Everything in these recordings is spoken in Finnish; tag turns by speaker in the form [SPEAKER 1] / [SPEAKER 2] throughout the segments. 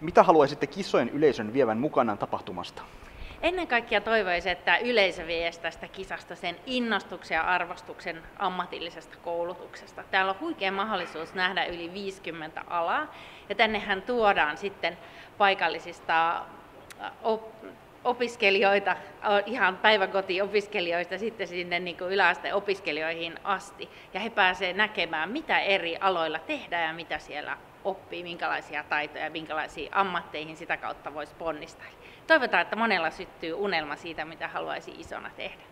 [SPEAKER 1] Mitä haluaisitte kissojen yleisön vievän mukanaan tapahtumasta?
[SPEAKER 2] Ennen kaikkea toivoisin, että yleisö vie tästä kisasta sen innostuksen ja arvostuksen ammatillisesta koulutuksesta. Täällä on huikea mahdollisuus nähdä yli 50 alaa ja tännehän tuodaan sitten paikallisista opiskelijoita, ihan päiväkotiopiskelijoista sitten sinne niin kuin yläasteopiskelijoihin asti. Ja he pääsevät näkemään, mitä eri aloilla tehdään ja mitä siellä oppii, minkälaisia taitoja ja minkälaisiin ammatteihin sitä kautta voisi ponnistaa. Toivotaan, että monella syttyy unelma siitä, mitä haluaisi isona tehdä.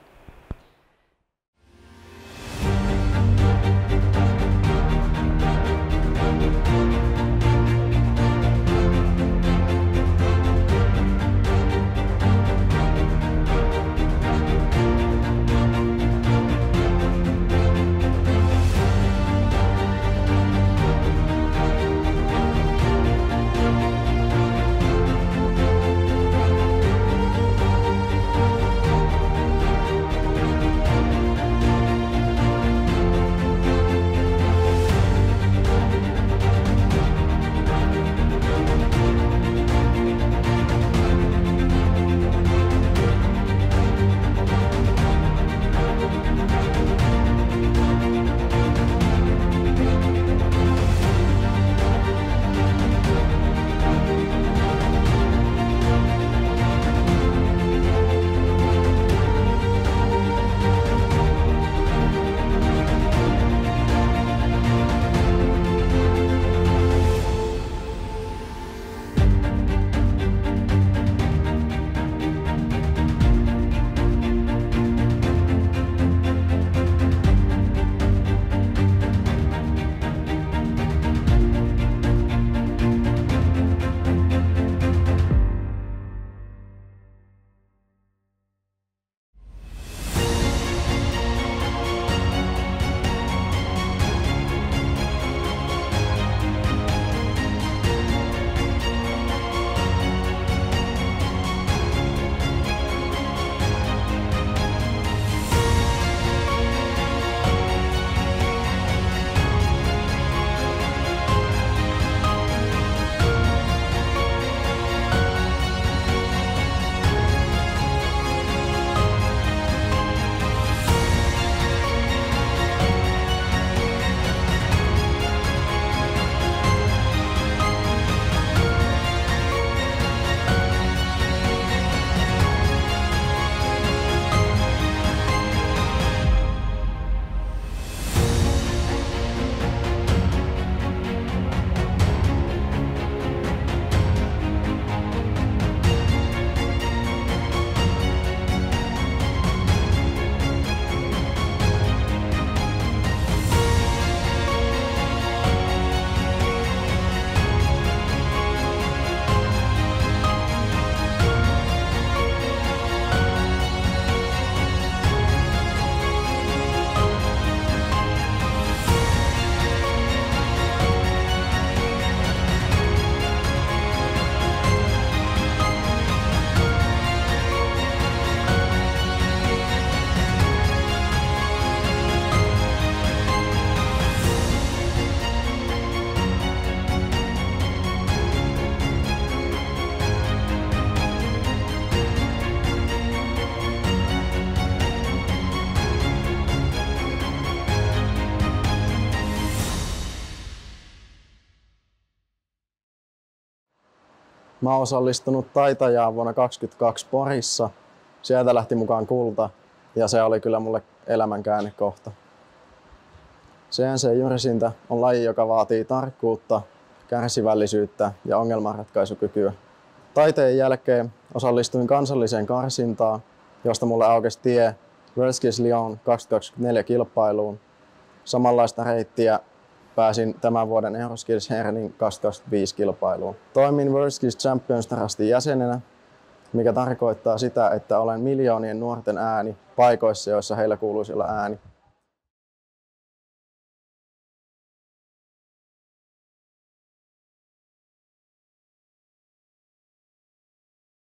[SPEAKER 3] Mä oon osallistunut taitajaan vuonna 2022 Porissa. Sieltä lähti mukaan kulta ja se oli kyllä mulle elämän käännekohta. CNC-jyrisintä on laji, joka vaatii tarkkuutta, kärsivällisyyttä ja ongelmanratkaisukykyä. Taiteen jälkeen osallistuin kansalliseen karsintaan, josta mulle aukesi tie WorldSkills Lyon 2024 kilpailuun. Samanlaista reittiä pääsin tämän vuoden Euroskills Herning 2025 kilpailuun. Toimin WorldSkills Champions Trustin jäsenenä, mikä tarkoittaa sitä, että olen miljoonien nuorten ääni paikoissa, joissa heillä kuuluisi olla ääni.